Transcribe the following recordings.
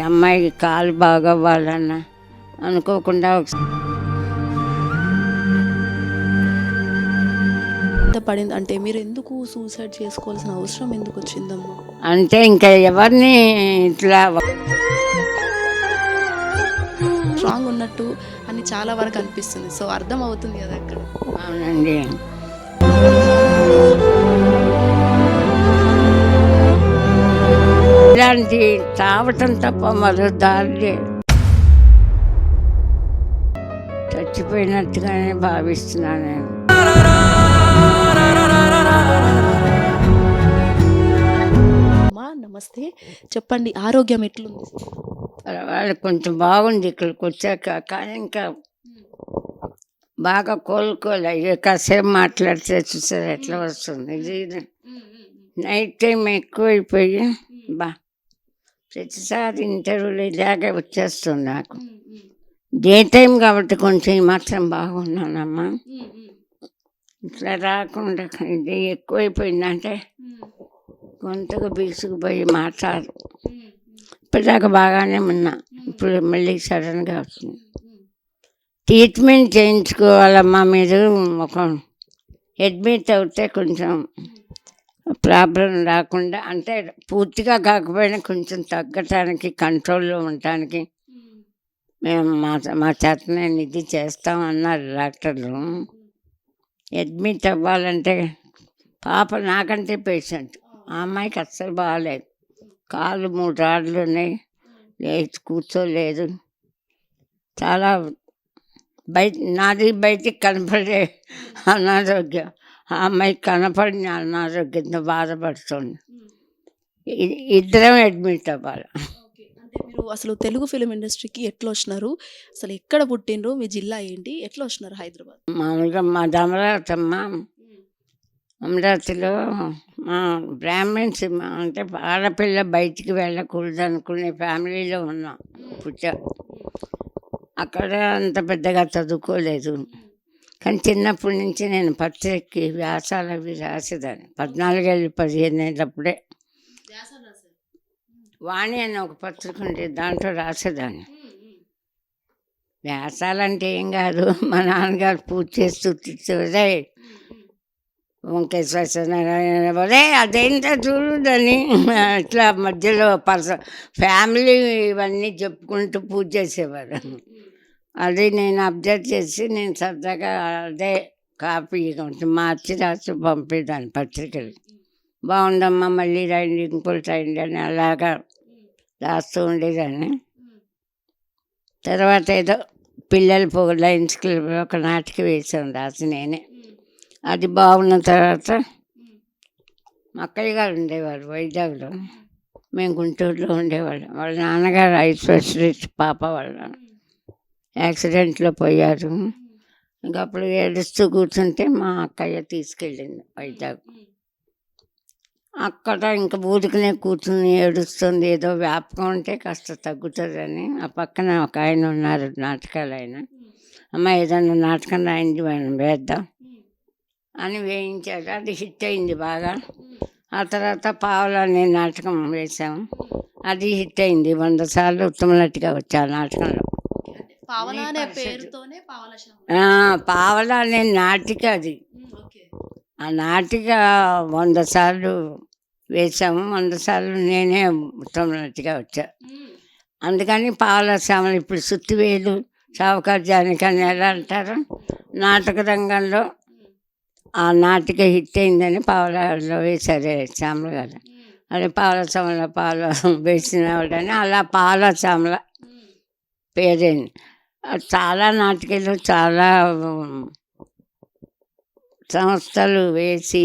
అమ్మాయికి కాలు బాగవ్వాలన్న అనుకోకుండా పడింది అంటే మీరు ఎందుకు సూసైడ్ చేసుకోవాల్సిన అవసరం ఎందుకు వచ్చిందమ్మా? అంటే ఇంకా ఎవరిని ఇట్లా స్ట్రాంగ్ ఉన్నట్టు అని చాలా వరకు అనిపిస్తుంది. సో అర్థం అవుతుంది కదా అక్కడ. అవునండి. ఇలాంటి తావటం తప్ప మరో దారి లేదు. చచ్చిపోయినట్టుగానే భావిస్తున్నాను నేను. అమ్మా నమస్తే, చెప్పండి ఆరోగ్యం ఎట్లుంది? పర్వాలేదు, కొంచెం బాగుంది ఇక్కడికి వచ్చాక. కానీ ఇంకా బాగా కోలుకోలే. కాసేపు మాట్లాడితే చూసారు ఎట్లా వస్తుంది. ఇది నైట్ టైం ఎక్కువైపోయి ప్రతిసారి ఇంటర్వ్యూలు ఇలాగే వచ్చేస్తుంది నాకు. డే టైం కాబట్టి కొంచెం ఈ మాత్రం బాగున్నానమ్మా. ఇట్లా రాకుండా ఇది ఎక్కువైపోయిందంటే గొంతుకు బీసుకుపోయి మాట్లాడు. ఇప్పటిదాకా బాగానే ఉన్నా, ఇప్పుడు మళ్ళీ సడన్గా వస్తుంది. ట్రీట్మెంట్ చేయించుకోవాలమ్మా. మీరు ఒక అడ్మిట్ అవుతే కొంచెం ప్రాబ్లం రాకుండా, అంటే పూర్తిగా కాకపోయినా కొంచెం తగ్గటానికి, కంట్రోల్లో ఉండటానికి మేము మా చేతనే ఇది చేస్తామన్నారు డాక్టర్లు. అడ్మిట్ అవ్వాలంటే పాప నాకంటే పేషెంట్, ఆ అమ్మాయికి అస్సలు బాగాలేదు. కాళ్ళు 3 రాళ్ళు ఉన్నాయి, లేచి కూర్చోలేదు. చాలా నాది బయటికి కనపడే అనారోగ్యం, ఆ అమ్మాయికి కనపడిన అనారోగ్యంతో బాధపడుతుంది. ఇద్దరం అడ్మిట్ అవ్వాలి. అంటే మీరు అసలు తెలుగు ఫిలిం ఇండస్ట్రీకి ఎట్లా వచ్చినారు? అసలు ఎక్కడ పుట్టినరు? మీ జిల్లా ఏంటి? ఎట్లా వచ్చినారు హైదరాబాద్? మామూలుగా మాది అమరావతి అమ్మ. అమరావతిలో మా బ్రాహ్మణ్స్, అంటే ఆడపిల్ల బయటికి వెళ్ళకూడదు అనుకునే ఫ్యామిలీలో ఉన్నాం. పుట్టా అక్కడ అంత పెద్దగా చదువుకోలేదు. కానీ చిన్నప్పటి నుంచి నేను పత్రికకి వ్యాసాలు అవి రాసేదాన్ని. 14 ఏళ్ళు 15 ఏళ్ళప్పుడే వాణి అని ఒక పత్రిక ఉండేది, దాంట్లో రాసేదాన్ని. వ్యాసాలంటే ఏం కాదు, మా నాన్నగారు పూజ చేస్తూ తిట్టేదే వంకేశ్వరే అదేంటో చూడని ఇట్లా మధ్యలో ఫ్యామిలీ ఇవన్నీ చెప్పుకుంటూ పూజ చేసేవారు. అది నేను అబ్జర్వ్ చేసి నేను సరదాగా అదే కాపీ కొంచెం మార్చి రాసి పంపేదాన్ని పత్రికలు. బాగుందమ్మా, మళ్ళీ రాయండి, ఇంకోటి రాయండి అని అలాగా రాస్తూ ఉండేదాన్ని. తర్వాత ఏదో పిల్లల లయన్స్ క్లబ్లో ఒక నాటిక వేసాను రాసి నేనే. అది బాగున్న తర్వాత మా అక్కయ్య గారు ఉండేవారు వైజాగ్లో, మేము గుంటూరులో ఉండేవాళ్ళం. వాళ్ళ నాన్నగారు ఐ స్పెషలిస్ట్, పాప వాళ్ళ యాక్సిడెంట్లో పోయారు. ఇంకా అప్పుడు ఏడుస్తూ కూర్చుంటే మా అక్కయ్య తీసుకెళ్ళింది వైజాగ్. అక్కడ ఇంకా ఊరికనే కూర్చుని ఏడుస్తుంది, ఏదో వ్యాపకం ఉంటే కాస్త తగ్గుతుందని. ఆ పక్కన ఒక ఆయన ఉన్నారు, నాటకాలు ఆయన. అమ్మ ఏదన్నా నాటకం రాయింది, మనం వేద్దాం అని వేయించాడు. అది హిట్ అయింది బాగా. ఆ తర్వాత పావలా అనే నాటకం వేసాము, అది హిట్ అయింది. 100 సార్లు ఉత్తమ నటిగా వచ్చా ఆ నాటకంలో. పావలా అనే పేరుతోనే పావలా అనే నాటిక అది. ఆ నాటిక 100 సార్లు వేసాము, 100 సార్లు నేనే ఉత్తమ నటిగా వచ్చా. అందుకని పావలా శ్యామలు, ఇప్పుడు సుత్తివేలు, సావుకారు జానకి అని ఎలా అంటారు, నాటక రంగంలో ఆ నాటిక హిట్ అయిందని పావలాలో వేశారు శ్యామల గారు. అదే పావలా శ్యామల, పావలా వేసిన వాళ్ళని అలా పావలా శ్యామల పేరైంది. చాలా నాటికలు, చాలా సంస్థలు వేసి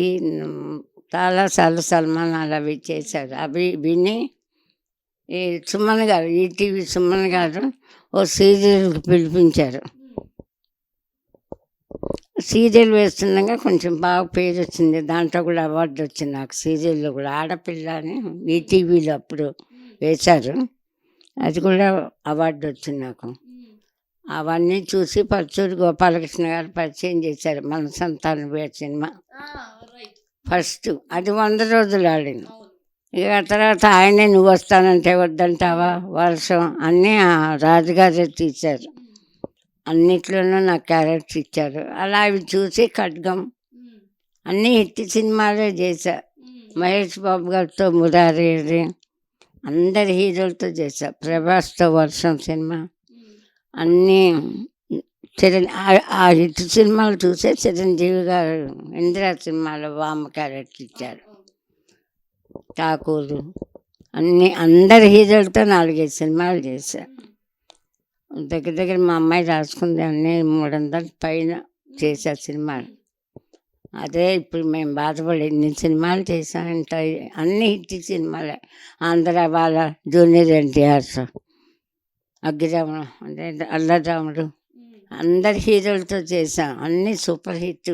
చాలాసార్లు సన్మానాలు అవి చేశారు. అవి విని ఈ సుమన్ గారు, ఈటీవీ సుమన్ గారు ఓ సీరియల్కి పిలిపించారు. సీరియల్ వేస్తుండగా కొంచెం బాగా పేరు వచ్చింది, దాంట్లో కూడా అవార్డు వచ్చింది నాకు. సీరియల్లో కూడా ఆడపిల్ల అని ఈటీవీలో అప్పుడు వేశారు, అది కూడా అవార్డు వచ్చింది నాకు. అవన్నీ చూసి పరచూరి గోపాలకృష్ణ గారు పరిచయం చేశారు మన సంతానం సినిమా. ఫస్ట్ అది 100 రోజులు ఆడింది. ఇక తర్వాత ఆయనే నువ్వు వస్తానంటే వద్దంటావా వర్షం అన్నీ ఆ రాజుగారే తీశారు. అన్నిట్లోనూ నాకు క్యారెక్టర్ ఇచ్చారు. అలా అవి చూసి ఖడ్గం అన్నీ హిట్ సినిమాలే చేశా. మహేష్ బాబు గారితో మురారి, అందరి హీరోలతో చేశా. ప్రభాస్తో వర్షం సినిమా అన్నీ ఆ హిట్ సినిమాలు చూసే చిరంజీవి గారు ఇందిరా సినిమాలో వామ క్యారెక్టర్ ఇచ్చారు. ఠాకూరు అన్నీ అందరి హీరోలతో 4-5 సినిమాలు చేశా. దగ్గర దగ్గర మా అమ్మాయి రాసుకుంది అన్నీ 300 పైన చేశా సినిమాలు. అదే ఇప్పుడు మేము బాధపడి ఎన్ని సినిమాలు చేశామంట. అన్ని హిట్ సినిమాలే. ఆంధ్ర వాళ్ళ జూనియర్ ఎన్టీఆర్, అగ్గిరాముడు అంటే అల్లరాముడు అందరి హీరోలతో చేశాం. అన్నీ సూపర్ హిట్.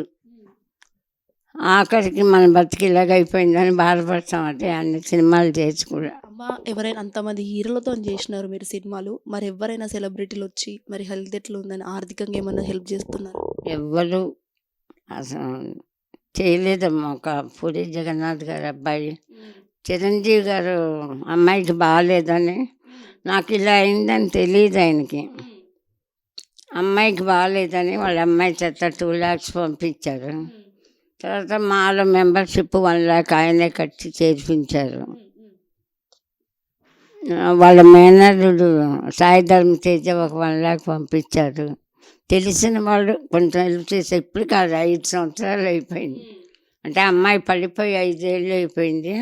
ఆఖరికి మన బతికి ఇలాగైపోయిందని బాధపడతాం. అంటే అన్ని సినిమాలు చేసి కూడా. అమ్మ ఎవరైనా అంతమంది హీరోలతో చేసినారు మీరు సినిమాలు, మరి ఎవరైనా సెలబ్రిటీలు వచ్చి మరి హెల్త్ ఎట్లా ఉందని ఆర్థికంగా ఏమైనా హెల్ప్ చేస్తున్నారు? ఎవ్వరు అసలు చేయలేదమ్మా. ఒక పూరి జగన్నాథ్ గారు అబ్బాయి చిరంజీవి గారు అమ్మాయికి బాగాలేదని, నాకు ఇలా అయిందని తెలియదు ఆయనకి. అమ్మాయికి బాగాలేదని వాళ్ళ అమ్మాయి చేత 2 lakhs పంపించారు. తర్వాత మాలో మెంబర్షిప్ 1 lakh ఆయనే కట్టి చేర్పించారు. వాళ్ళ మేనల్లుడు సాయి ధర్మ తేజ ఒక 1 lakh పంపించారు. తెలిసిన వాళ్ళు కొంచెం హెల్ప్ చేసే. ఇప్పుడు కాదు, 5 సంవత్సరాలు అయిపోయింది. అంటే అమ్మాయి పడిపోయి 5 ఏళ్ళు అయిపోయింది.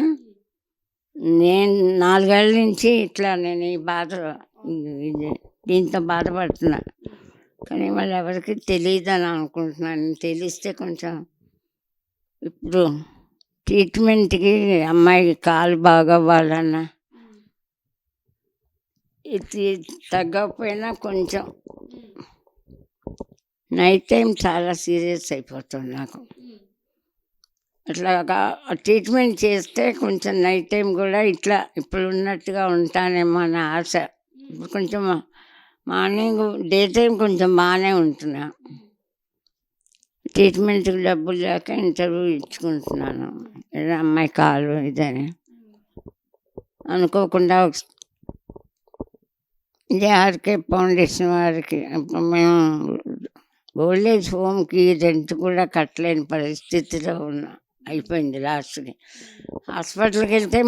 నేను 4 ఏళ్ళ నుంచి ఇట్లా నేను ఈ బాధ దీంతో బాధపడుతున్నా. కానీ వాళ్ళు ఎవరికి తెలియదని అనుకుంటున్నాను. తెలిస్తే కొంచెం ఇప్పుడు ట్రీట్మెంట్కి అమ్మాయికి కాలు బాగవ్వాలన్నా ఇది తగ్గకపోయినా కొంచెం నైట్ టైం చాలా సీరియస్ అయిపోతుంది నాకు. అట్లాగా ట్రీట్మెంట్ చేస్తే కొంచెం నైట్ టైం కూడా ఇట్లా ఇప్పుడు ఉన్నట్టుగా ఉంటానేమో అనే ఆశ. ఇప్పుడు కొంచెం మార్నింగ్ డే టైం కొంచెం బాగానే ఉంటున్నా. ట్రీట్మెంట్కి డబ్బులు లేక ఇంటర్వ్యూ ఇచ్చుకుంటున్నాను. ఏదో అమ్మాయి కాలు ఇదని అనుకోకుండా ఆర్కే ఫౌండేషన్ వారికి మేము ఓల్డ్ ఏజ్ హోమ్కి రెంట్ కూడా కట్టలేని పరిస్థితిలో ఉన్నా. అయిపోయింది లాస్ట్కి. హాస్పిటల్కి వెళ్తే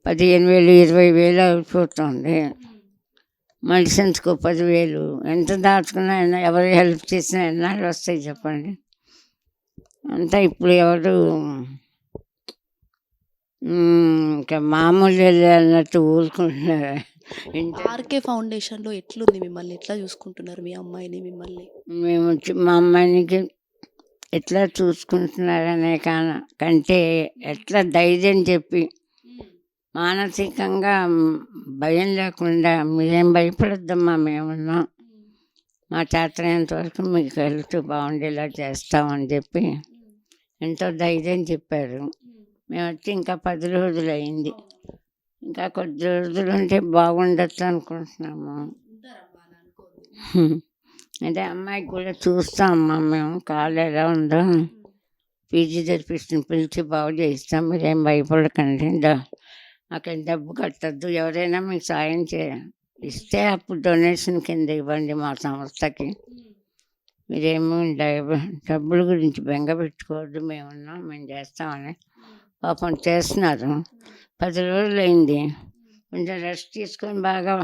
15,000 20,000 అయిపోతుంది. మెడిసిన్స్కు 10,000. ఎంత దాచుకున్నా ఎవరు హెల్ప్ చేసినా ఎన్నాళ్ళు వస్తాయి చెప్పండి. అంతా ఇప్పుడు ఎవరు ఇంకా మామూలు అన్నట్టు ఊరుకుంటున్నారు. ఆర్కే ఫౌండేషన్లో ఎట్లుంది మిమ్మల్ని? ఎట్లా చూసుకుంటున్నారు మీ అమ్మాయిని మిమ్మల్ని? మేము మా అమ్మాయికి ఎట్లా చూసుకుంటున్నారనే కంటే ఎట్లా ధైర్యం చెప్పి మానసికంగా భయం లేకుండా మీరేం భయపడద్దమ్మా, మేమున్నాం, మా చేతనంత వరకు మీకు హెల్త్ బాగుండేలా చేస్తామని చెప్పి ఎంతో ధైర్యం చెప్పారు. మేము వచ్చి ఇంకా 10 రోజులు అయింది. ఇంకా కొద్ది రోజులు ఉంటే బాగుండొచ్చు అనుకుంటున్నాము. అంటే అమ్మాయికి కూడా చూస్తామమ్మా మేము, కాలు ఎలా ఉందో ఫిజియోథెరపిస్ట్ని పిలిచి బాగు చేయిస్తాం. మీరేం భయపడకండి. నాకేం డబ్బు కట్టద్దు. ఎవరైనా మీకు సాయం ఇస్తే అప్పుడు డొనేషన్ కింద ఇవ్వండి మా సంస్థకి. మీరేమో డబ్బుల గురించి బెంగ పెట్టుకోవద్దు, మేమున్నాం, మేము చేస్తామని పాపం చేస్తున్నారు. 10 రోజులు అయింది. కొంచెం రెస్ట్ తీసుకొని బాగా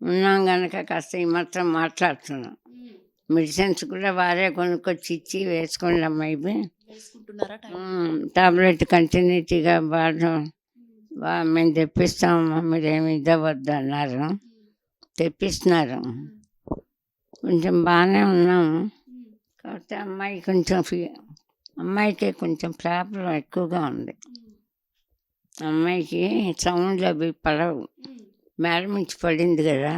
ఉన్నాం కనుక కాస్త ఈ మాత్రం మాట్లాడుతున్నాం. మెడిసిన్స్ కూడా వారే కొనుక్కొచ్చి ఇచ్చి వేసుకోండి అమ్మాయి. టాబ్లెట్ కంటిన్యూటీగా బాగా మేము తెప్పిస్తామమ్మా, మీరేమి ఇవ్వద్దు అన్నారు. తెప్పిస్తున్నారు. కొంచెం బాగానే ఉన్నాము. కాకపోతే అమ్మాయికి కొంచెం ప్రాబ్లం ఎక్కువగా ఉంది. అమ్మాయికి సౌండ్లు అవి పడవు. మేడ నుంచి పడింది కదా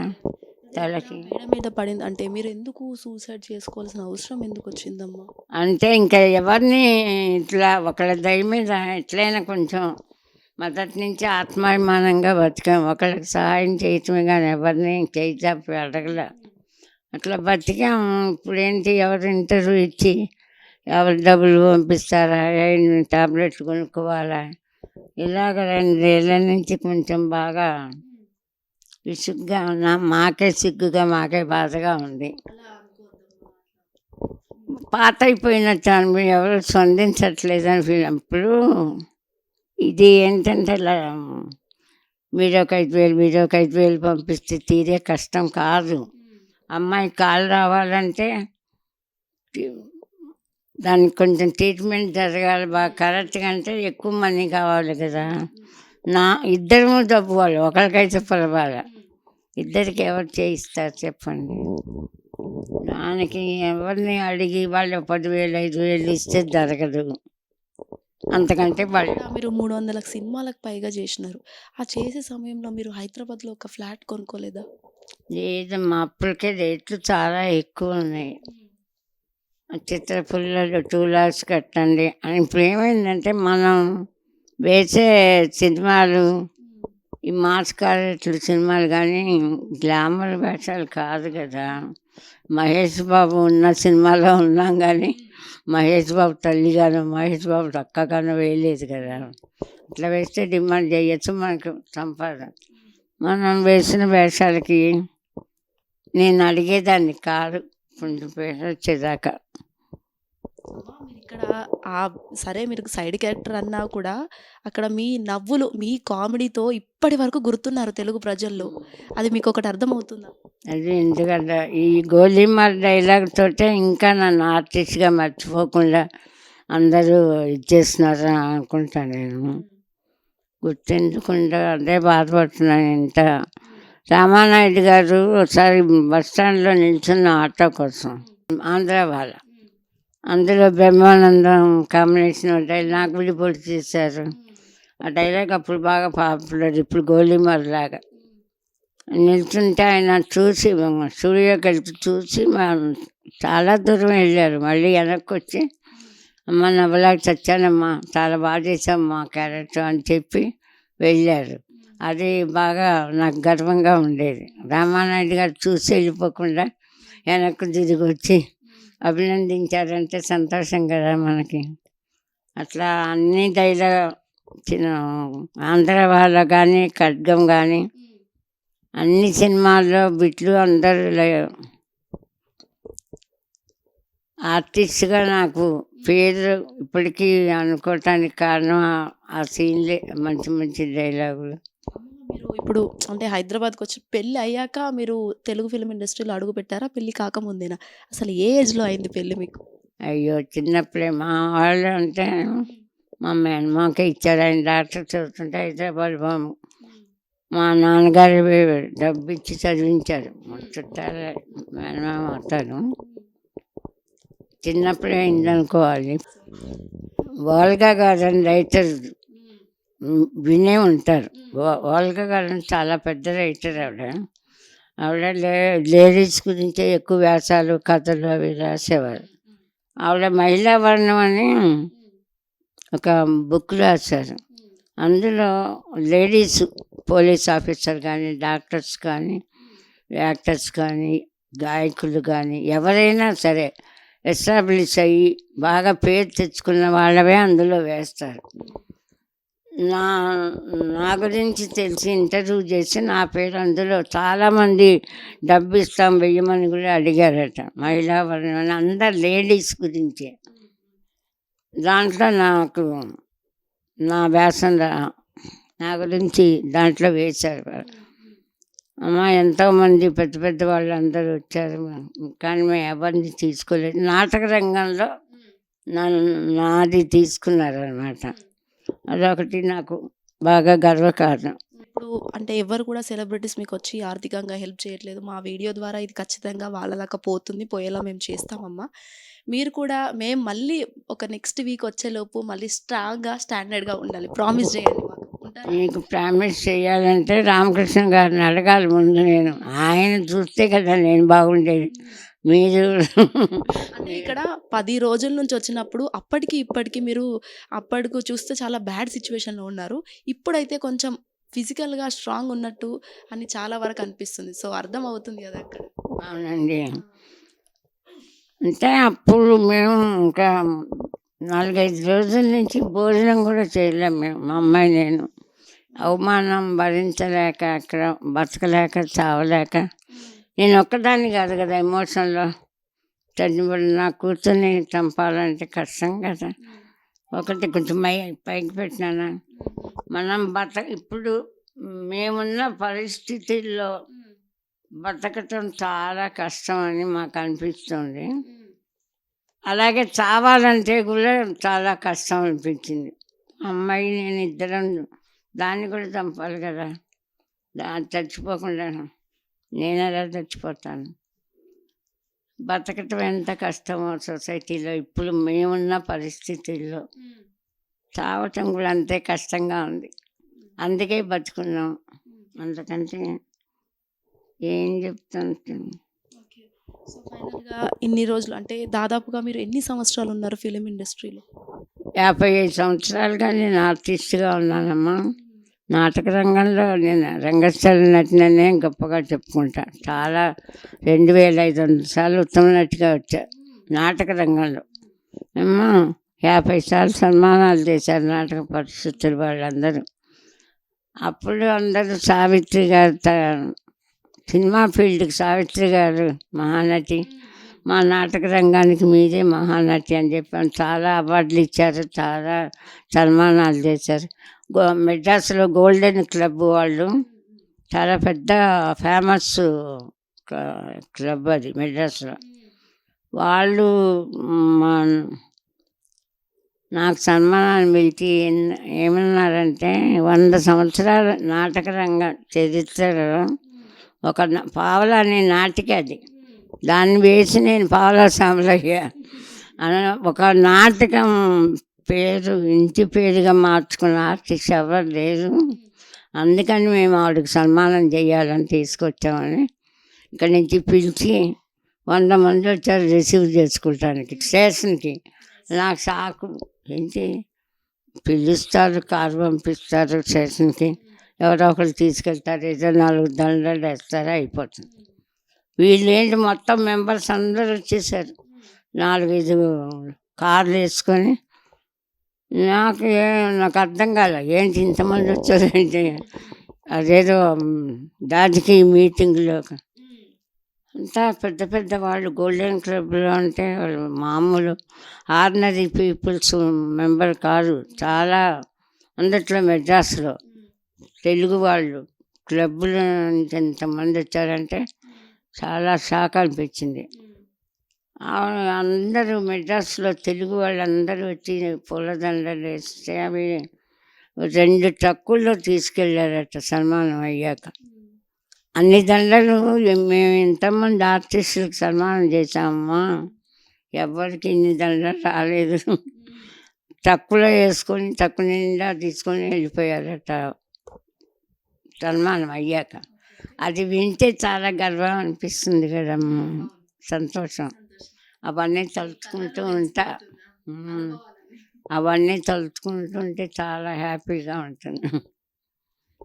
తలకి. మేడ మీద పడింది అంటే మీరు ఎందుకు సూసైడ్ చేసుకోవాల్సిన అవసరం ఎందుకు వచ్చిందమ్మా? అంటే ఇంకా ఎవరిని ఇట్లా ఒకళ్ళ దయ మీద ఎట్లయినా కొంచెం మొదటి నుంచి ఆత్మాభిమానంగా బతికాం. ఒకళ్ళకి సహాయం చేయటమే కానీ ఎవరిని చేయి చాపి అడగలే. అట్లా బతికాము. ఇప్పుడేంటి ఎవరు ఇంటర్వ్యూ ఇచ్చి ఎవరు డబ్బులు పంపిస్తారా, ఏం టాబ్లెట్లు కొనుక్కోవాలా, ఇలాగ 2 ఏళ్ళ నుంచి కొంచెం బాగా విసుగ్గా ఉన్నా. మాకే సిగ్గుగా, మాకే బాధగా ఉంది. పాత అయిపోయినట్టు ఎవరు స్పందించట్లేదని ఫీల్. అప్పుడు ఇది ఏంటంటే ఇలా మీరు ఒక 5,000 పంపిస్తే తీరే కష్టం కాదు. అమ్మాయి కాలు రావాలంటే దానికి కొంచెం ట్రీట్మెంట్ జరగాలి బాగా కరెక్ట్గా, అంటే ఎక్కువ మనీ కావాలి కదా. ఇద్దరు డబ్బు వాళ్ళు, ఒకరికైతే పర్వాలే, ఇద్దరికి ఎవరు చేయిస్తారు చెప్పండి. దానికి ఎవరిని అడిగి వాళ్ళు 10,000 5,000 ఇస్తే జరగదు. అంతకంటే వాళ్ళు మీరు 300 సినిమాలకు పైగా చేసినారు. ఆ చేసే సమయంలో మీరు హైదరాబాద్‌లో ఒక ఫ్లాట్ కొనుక్కోలేదా? లేదమ్మా, అప్పటికే రేట్లు చాలా ఎక్కువ ఉన్నాయి. చిత్రపుల్లలు 2 lakhs కట్టండి అని. ఇప్పుడు ఏమైందంటే మనం వేసే సినిమాలు ఈ మాస్ క్యారెక్టర్లు సినిమాలు కానీ గ్లామర్ వేషాలు కాదు కదా. మహేష్ బాబు ఉన్న సినిమాలో ఉన్నాం కానీ మహేష్ బాబు తల్లిగాను మహేష్ బాబు అక్కగాను వేయలేదు కదా. ఇట్లా వేస్తే డిమాండ్ చేయొచ్చు, మనకు సంపాదన. మనం వేసిన వేషాలకి నేను అడిగేదాన్ని కాదు కొంచెం పేరు వచ్చేదాకా. ఇక్కడ సరే మీరు సైడ్ క్యారెక్టర్ అన్నా కూడా అక్కడ మీ నవ్వులు, మీ కామెడీతో ఇప్పటి వరకు గుర్తున్నారు తెలుగు ప్రజల్లో. అది మీకు ఒకటి అర్థమవుతుందా? అది ఎందుకంటే ఈ గోలీమార్ డైలాగ్ తోటే ఇంకా నన్ను ఆర్టిస్ట్గా మర్చిపోకుండా అందరూ ఇచ్చేస్తున్నారు అనుకుంటా. నేను గుర్తించకుండా అదే బాధపడుతున్నాను. ఇంత రామానాయుడు గారు ఒకసారి బస్ స్టాండ్లో నిల్చున్న ఆటో కోసం, ఆంధ్ర వాళ్ళ, అందులో బ్రహ్మానందం కాంబినేషన్ డైలాగ్ విడిపోటు చేశారు. ఆ డైలాగ్ అప్పుడు బాగా పాపులర్. ఇప్పుడు గోలీమార్ లాగా నిల్చుంటే ఆయన చూసి స్టూడియో కలిపి చూసి చాలా దూరం వెళ్ళారు. మళ్ళీ వెనక్కి వచ్చి అమ్మ నవ్వలాగా చచ్చానమ్మా, చాలా బాగా చేసామ్మా క్యారెక్టర్ అని చెప్పి వెళ్ళారు. అది బాగా నాకు గర్వంగా ఉండేది. రామానాయుడు గారు చూసి వెళ్ళిపోకుండా వెనక్కి తిరిగి వచ్చి అభినందించారంటే సంతోషం కదా మనకి. అట్లా అన్ని డైలాగ్ చిన్న ఆంధ్ర వాళ్ళ కానీ ఖడ్గం కానీ అన్ని సినిమాల్లో బిట్లు అందరూ ఆర్టిస్ట్గా నాకు పేరు ఇప్పటికీ అనుకోవటానికి కారణం ఆ సీన్లే, మంచి మంచి డైలాగులు. మీరు ఇప్పుడు అంటే హైదరాబాద్కి వచ్చి పెళ్ళి అయ్యాక మీరు తెలుగు ఫిల్మ్ ఇండస్ట్రీలో అడుగు పెట్టారా, పెళ్ళి కాకముందేనా? అసలు ఏ ఏజ్లో అయింది పెళ్ళి మీకు? అయ్యో, చిన్నప్పుడే. మా వాళ్ళు అంటే మా మేనమాకే ఇచ్చారు. ఆయన డాక్టర్ చదువుతుంటే హైదరాబాద్ మా నాన్నగారు డబ్బు ఇచ్చి చదివించారు. చుట్టాల మేనమామ అవుతాను. చిన్నప్పుడే అయిందనుకోవాలి. వాల్గా గార్డెన్ రైటర్ వినే ఉంటారు. వాల్గా గార్డెన్ చాలా పెద్ద రైటర్ ఆవిడ లేడీస్ గురించే ఎక్కువ వ్యాసాలు, కథలు అవి రాసేవారు. ఆవిడ మహిళా వర్ణం అని ఒక బుక్ రాశారు. అందులో లేడీస్ పోలీస్ ఆఫీసర్ కానీ, డాక్టర్స్ కానీ, యాక్టర్స్ కానీ, గాయకులు కానీ ఎవరైనా సరే ఎస్టాబ్లిష్ అయ్యి బాగా పేరు తెచ్చుకున్న వాళ్ళవే అందులో వేస్తారు. నా గురించి తెలిసి ఇంటర్వ్యూ చేసి నా పేరు అందులో చాలామంది డబ్బు ఇస్తాం వెయ్యమని కూడా అడిగారట. మహిళా వర్ణం అందరు లేడీస్ గురించే. దాంట్లో నాకు నా వ్యాసం నా గురించి దాంట్లో వేశారు. అమ్మ ఎంతోమంది పెద్ద పెద్ద వాళ్ళు అందరూ వచ్చారు, కానీ మేము ఎవరిని తీసుకోలేదు. నాటక రంగంలో నాది తీసుకున్నారు అనమాట. అదొకటి నాకు బాగా గర్వకారణం. ఇప్పుడు అంటే ఎవరు కూడా సెలబ్రిటీస్ మీకు వచ్చి ఆర్థికంగా హెల్ప్ చేయట్లేదు, మా వీడియో ద్వారా ఇది ఖచ్చితంగా వాళ్ళ దాకా పోతుంది, పోయేలా మేము చేస్తామమ్మా, మీరు కూడా మేము మళ్ళీ ఒక నెక్స్ట్ వీక్ వచ్చేలోపు మళ్ళీ స్ట్రాంగ్గా స్టాండర్డ్గా ఉండాలి, ప్రామిస్ చేయండి మాకు. నీకు ప్రామిస్ చేయాలంటే రామకృష్ణ గారిని అడగాలి ముందు. నేను ఆయన చూస్తే కదా నేను బాగుండేది. మీరు అంటే ఇక్కడ 10 రోజుల నుంచి వచ్చినప్పుడు అప్పటికి ఇప్పటికి మీరు అప్పటికి చూస్తే చాలా బ్యాడ్ సిచ్యువేషన్లో ఉన్నారు. ఇప్పుడైతే కొంచెం ఫిజికల్గా స్ట్రాంగ్ ఉన్నట్టు అని చాలా వరకు అనిపిస్తుంది. సో అర్థం అవుతుంది కదా అక్కడ. అవునండి. అంటే అప్పుడు మేము ఇంకా 4-5 రోజుల నుంచి భోజనం కూడా చేయలేము మేము, మా అమ్మాయి నేను. అవమానం భరించలేక, అక్కడ బతకలేక, చావలేక, నేను ఒక్కదాన్ని కాదు కదా ఎమోషన్లో చనిపోయి నా కూతుర్ని చంపాలంటే కష్టం కదా. ఒకటి కొంచెం పైకి పెట్టినానా, మనం ఇప్పుడు మేమున్న పరిస్థితుల్లో బతకటం చాలా కష్టం అని మాకు అనిపిస్తుంది. అలాగే చావాలంటే కూడా చాలా కష్టం అనిపించింది. అమ్మాయి నేను ఇద్దరం, దాన్ని కూడా చంపాలి కదా, చచ్చిపోకుండా నేను ఎలా చచ్చిపోతాను. బతకటం ఎంత కష్టమో సొసైటీలో ఇప్పుడు మేమున్న పరిస్థితుల్లో, చావటం కూడా అంతే కష్టంగా ఉంది. అందుకే బతుకున్నాం, అందుకంటే ఏం చెప్తాను. సో ఫైనల్గా ఇన్ని రోజులు అంటే దాదాపుగా మీరు ఎన్ని సంవత్సరాలు ఉన్నారు ఫిలిం ఇండస్ట్రీలో? 55 సంవత్సరాలుగా నేను ఆర్టిస్ట్గా ఉన్నానమ్మా. నాటక రంగంలో నేను రంగస్థల నటిననే గొప్పగా చెప్పుకుంటా. చాలా 2500 సార్లు ఉత్తమ నటిగా వచ్చా నాటక రంగంలో. అమ్మా 50 సార్లు సన్మానాలు చేశారు నాటక పరిస్థితులు వాళ్ళందరూ. అప్పుడు అందరూ సావిత్రి గారు, సినిమా ఫీల్డ్కి సావిత్రి గారు మహానటి, మా నాటక రంగానికి మీదే మహానటి అని చెప్పాను. చాలా అవార్డులు ఇచ్చారు, చాలా సన్మానాలు చేశారు. మెడ్రాస్లో గోల్డెన్ క్లబ్ వాళ్ళు, చాలా పెద్ద ఫేమస్ క్లబ్ అది మెడ్రాస్లో. వాళ్ళు నాకు సన్మానాన్ని పిలిచి ఏమన్నారంటే, 100 సంవత్సరాల నాటక రంగ చరిత్రలో ఒక పావలా అనే నాటిక అది, దాన్ని వేసి నేను పావలా సామలయ్య ఒక నాటకం పేరు ఇంటి పేరుగా మార్చుకున్న ఆర్టిస్ట్ ఎవరు లేరు. అందుకని మేము ఆవిడకి సన్మానం చేయాలని తీసుకొచ్చామని ఇక్కడి నుంచి పిలిచి 100 మంది వచ్చారు రిసీవ్ చేసుకుంటానికి స్టేషన్కి. నాకు షాకు, ఏంటి పిలుస్తారు, కారు పంపిస్తారు స్టేషన్కి, ఎవరో ఒకరు తీసుకెళ్తారు, ఏదో 4 దండలు వేస్తారా అయిపోతుంది. వీళ్ళు ఏంటి మొత్తం మెంబర్స్ అందరూ వచ్చేసారు, 4-5 కార్లు వేసుకొని. నాకు అర్థం కాలే, ఏంటి ఇంతమంది వచ్చారేంటి, అదేదో రాజకీయ మీటింగ్లో. అంతా పెద్ద పెద్ద వాళ్ళు గోల్డెన్ క్లబ్లో అంటే వాళ్ళు మామూలు ఆర్డినరీ పీపుల్స్ మెంబర్ కాదు. చాలా అందట్లో మెడ్రాస్లో తెలుగు వాళ్ళు క్లబ్లో నుంచి ఎంతమంది వచ్చారంటే చాలా షాక్ అనిపించింది. అందరూ మెడ్రాస్లో తెలుగు వాళ్ళందరూ వచ్చి పూలదండలు వేస్తే అవి 2 ట్రక్కుల్లో తీసుకెళ్ళారట సన్మానం అయ్యాక. అన్ని దండలు మేము ఎంతమంది ఆర్టిస్టులకు సన్మానం చేశామమ్మా, ఎవరికి ఇన్ని దండలు రాలేదు. ట్రక్కులో వేసుకొని ట్రక్కు నిండా తీసుకొని వెళ్ళిపోయారట సన్మానం అయ్యాక. అది వింటే చాలా గర్వం అనిపిస్తుంది కదమ్మా, సంతోషం. అవన్నీ తలుచుకుంటూ ఉంటా, అవన్నీ తలుచుకుంటుంటే చాలా హ్యాపీగా ఉంటుంది.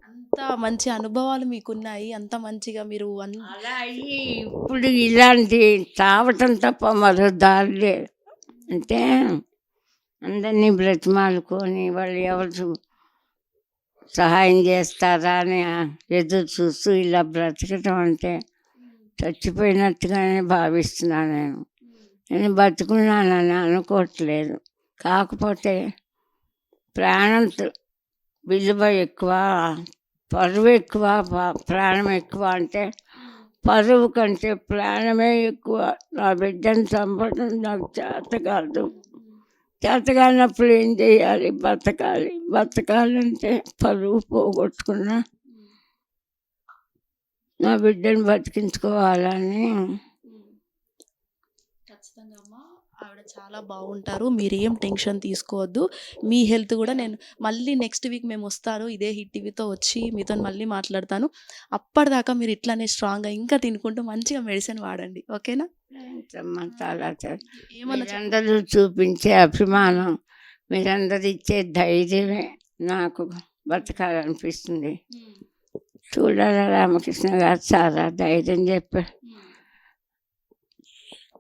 అంత మంచి అనుభవాలు మీకున్నాయి, అంత మంచిగా మీరు అలా అయ్యి ఇప్పుడు ఇలాంటి చావటం తప్ప మరో దారి లేదు. అంటే అందరినీ బ్రతిమాలుకొని వాళ్ళు ఎవరు సహాయం చేస్తారా అని ఎదురు చూస్తూ ఇలా బ్రతకటం అంటే చచ్చిపోయినట్టుగానే భావిస్తున్నాను. నేను బతుకున్నానని అనుకోవట్లేదు. కాకపోతే ప్రాణం విలువ ఎక్కువ, పరువు ఎక్కువ, ప్రాణం ఎక్కువ. అంటే పరువు కంటే ప్రాణమే ఎక్కువ. నా బిడ్డను చంపడం నాకు చేత కాదు. చేత కానప్పుడు ఏం చేయాలి? బతకాలి. బతకాలంటే పరువు పోగొట్టుకున్నా నా బిడ్డను బతికించుకోవాలని. ఖచ్చితంగా అమ్మ, ఆవిడ చాలా బాగుంటారు, మీరేం టెన్షన్ తీసుకోవద్దు. మీ హెల్త్ కూడా నేను మళ్ళీ నెక్స్ట్ వీక్ మేము వస్తాను, ఇదే హిట్ టీవీతో వచ్చి మీతో మళ్ళీ మాట్లాడతాను. అప్పటిదాకా మీరు ఇట్లానే స్ట్రాంగ్గా ఇంకా తినుకుంటూ మంచిగా మెడిసిన్ వాడండి, ఓకేనా? మీరందరూ చూపించే అభిమానం, మీరందరూ ఇచ్చే ధైర్యమే నాకు బతకాలనిపిస్తుంది. చూడాలి రామకృష్ణ గారు చాలా ధైర్యం చెప్పారు.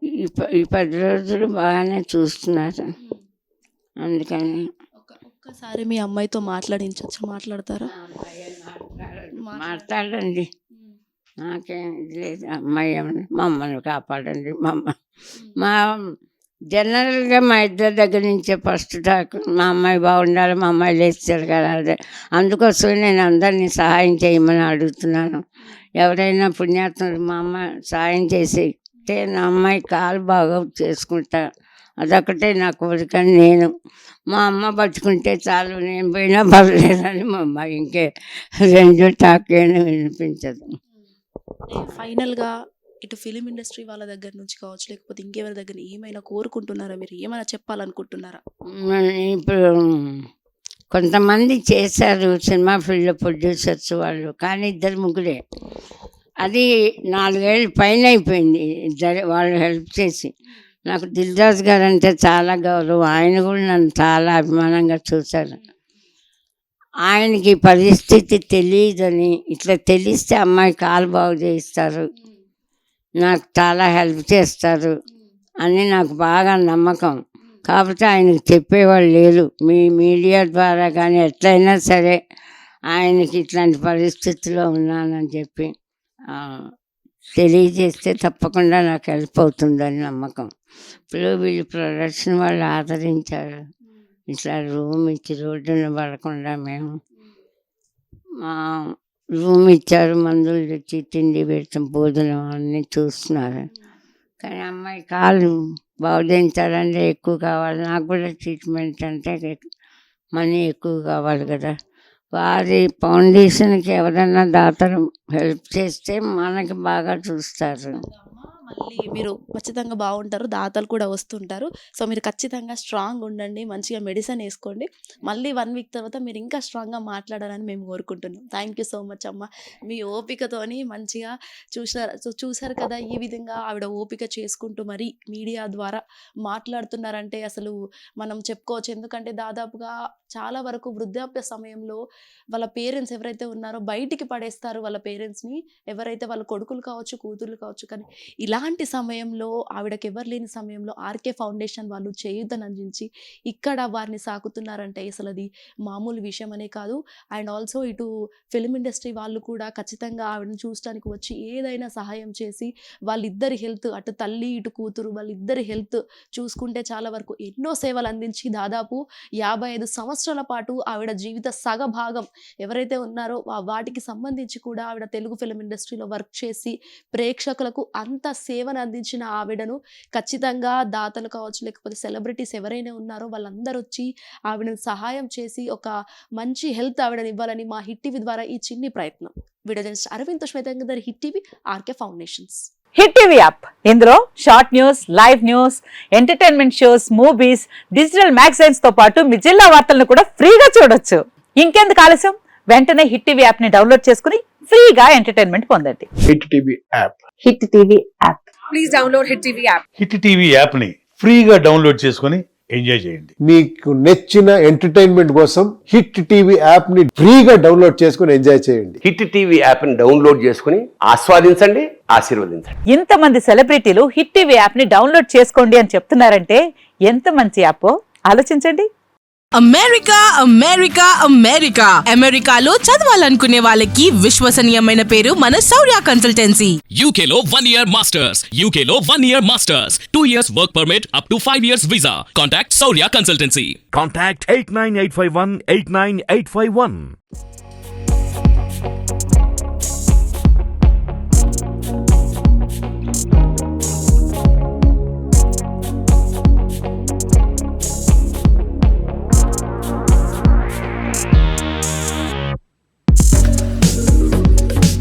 ఈ 10 రోజులు బాగానే చూస్తున్నారు. అందుకని ఒక్కసారి మీ అమ్మాయితో మాట్లాడతారా? మాట్లాడండి, నాకేం ఇది లేదు. అమ్మాయి మమ్మల్ని కాపాడండి. మా జనరల్గా మా ఇద్దరి దగ్గర నుంచే ఫస్ట్ టాక్ మా అమ్మాయి బాగుండాలి, మా అమ్మాయి లేచి తిరగాలి. అందుకోసమే నేను అందరినీ సహాయం చేయమని అడుగుతున్నాను. ఎవరైనా పుణ్యాత్ముడు మా అమ్మ సహాయం చేస్తే నా అమ్మాయి కాలు బాగా చేసుకుంటా, అదొకటే నా కోరిక. నేను మా అమ్మ బతుకుంటే చాలు, నేను పోయినా పర్లేదని మా అమ్మాయి ఇంకే రెండు టాకేనా వినిపించదు. ఫైనల్గా ఇటు ఫిలిం ఇండస్ట్రీ వాళ్ళ దగ్గర నుంచి కావచ్చు, లేకపోతే ఇంకెవరి దగ్గర ఏమైనా కోరుకుంటున్నారా? మీరు ఏమైనా చెప్పాలనుకుంటున్నారా? ఇప్పుడు కొంతమంది చేశారు సినిమా ఫీల్డ్లో ప్రొడ్యూసర్స్ వాళ్ళు, కానీ 2-3 అది 4 ఏళ్ళు పైన అయిపోయింది. వాళ్ళు హెల్ప్ చేసి నాకు దిల్ రాజు గారు అంటే చాలా గౌరవం. ఆయన కూడా నన్ను చాలా అభిమానంగా చూశారు. ఆయనకి పరిస్థితి తెలియదని, ఇట్లా తెలిస్తే అమ్మాయి కాలు బాగు చేయిస్తారు, నాకు చాలా హెల్ప్ చేస్తారు అని నాకు బాగా నమ్మకం. కాకపోతే ఆయనకు చెప్పేవాళ్ళు లేరు. మీ మీడియా ద్వారా కానీ ఎట్లయినా సరే ఆయనకి ఇట్లాంటి పరిస్థితిలో ఉన్నానని చెప్పి తెలియజేస్తే తప్పకుండా నాకు హెల్ప్ అవుతుందని నమ్మకం. ఇప్పుడు వీళ్ళు ప్రొడక్షన్ వాళ్ళు ఆదరించారు. ఇట్లా రూమ్ ఇచ్చి రోడ్డున పడకుండా మేము రూమ్ ఇచ్చారు, మందులు తెచ్చి తిండి పెడతాం, భోజనం అన్నీ చూస్తున్నారు. కానీ అమ్మాయి కాలు బాగు చేయించాలంటే ఎక్కువ కావాలి. నాకు కూడా ట్రీట్మెంట్ అంటే మనీ ఎక్కువ కావాలి కదా. వారి ఫౌండేషన్కి ఎవరైనా దాతలు హెల్ప్ చేస్తే మనకి బాగా చూస్తారు. మళ్ళీ మీరు ఖచ్చితంగా బాగుంటారు, దాతలు కూడా వస్తుంటారు. సో మీరు ఖచ్చితంగా స్ట్రాంగ్ ఉండండి, మంచిగా మెడిసిన్ వేసుకోండి. మళ్ళీ 1 వీక్ తర్వాత మీరు ఇంకా స్ట్రాంగ్గా మాట్లాడాలని మేము కోరుకుంటున్నాం. థ్యాంక్ యూ సో మచ్ అమ్మ. మీ ఓపికతోని మంచిగా చూసారు కదా, ఈ విధంగా ఆవిడ ఓపిక చేసుకుంటూ మరి మీడియా ద్వారా మాట్లాడుతున్నారంటే అసలు మనం చెప్పుకోవచ్చు. ఎందుకంటే దాదాపుగా చాలా వరకు వృద్ధాప్య సమయంలో వాళ్ళ పేరెంట్స్ ఎవరైతే ఉన్నారో బయటికి పడేస్తారు వాళ్ళ పేరెంట్స్ని, ఎవరైతే వాళ్ళ కొడుకులు కావచ్చు, కూతుర్లు కావచ్చు. కానీ ఇలాంటి సమయంలో ఆవిడకి ఎవరు లేని సమయంలో ఆర్కే ఫౌండేషన్ వాళ్ళు చేయూతనందించి ఇక్కడ వారిని సాకుతున్నారంటే అసలు అది మామూలు విషయం అనే కాదు. అండ్ ఆల్సో ఇటు ఫిలిం ఇండస్ట్రీ వాళ్ళు కూడా ఖచ్చితంగా ఆవిడని చూడటానికి వచ్చి ఏదైనా సహాయం చేసి వాళ్ళిద్దరి హెల్త్, అటు తల్లి ఇటు కూతురు వాళ్ళిద్దరి హెల్త్ చూసుకుంటే చాలా వరకు ఎన్నో సేవలు అందించి దాదాపు 55 సంవత్సరాల పాటు ఆవిడ జీవిత సగ భాగం ఎవరైతే ఉన్నారో వాటికి సంబంధించి కూడా ఆవిడ తెలుగు ఫిలిం ఇండస్ట్రీలో వర్క్ చేసి ప్రేక్షకులకు అంత సేవను అందించిన ఆవిడను ఖచ్చితంగా దాతలు కావచ్చు, లేకపోతే సెలబ్రిటీస్ ఎవరైనా ఉన్నారో వాళ్ళందరూ వచ్చి ఆవిడను సహాయం చేసి ఒక మంచి హెల్త్ ఆవిడని ఇవ్వాలని మా హిట్ టీవీ ద్వారా ఈ చిన్ని ప్రయత్నం. Video journalist Aravind Shwetangar, hit TV, RK foundations. Hit TV app, ఇందులో short news, live news, entertainment shows, movies, digital magazines తో పాటు మీ జిల్లా వార్తలను కూడా ఫ్రీగా చూడొచ్చు. ఇంకెందుకు ఆలస్యం, వెంటనే హిట్ టీవీ యాప్ ని డౌన్లోడ్ చేసుకుని ఫ్రీగా ఎంటర్టైన్మెంట్ పొందండి. Hit TV app. Hit TV app. Please download hit TV app. Hit TV app ని ఫ్రీగా డౌన్లోడ్ చేసుకుని ఎంజాయ్ చేయండి. మీకు నచ్చిన ఎంటర్టైన్మెంట్ కోసం హిట్ టీవీ యాప్ ని ఫ్రీగా డౌన్లోడ్ చేసుకుని ఎంజాయ్ చేయండి. హిట్ టీవీ యాప్ ని డౌన్లోడ్ చేసుకుని ఆస్వాదించండి, ఆశీర్వదించండి. ఇంతమంది సెలబ్రిటీలు హిట్ టీవీ యాప్ ని డౌన్లోడ్ చేసుకోండి అని చెప్తున్నారంటే ఎంత మంచి యాప్ ఆలోచించండి. అమెరికా అమెరికా అమెరికా అమెరికాలో చదవాలనుకునే వాళ్ళకి విశ్వసనీయమైన పేరు మన శౌర్య కన్సల్టెన్సీ. UK లో 1 year masters, UK లో 1 year masters, 2 years work permit up to 5 years visa. Contact Saurya Consultancy. Contact 89851 89851.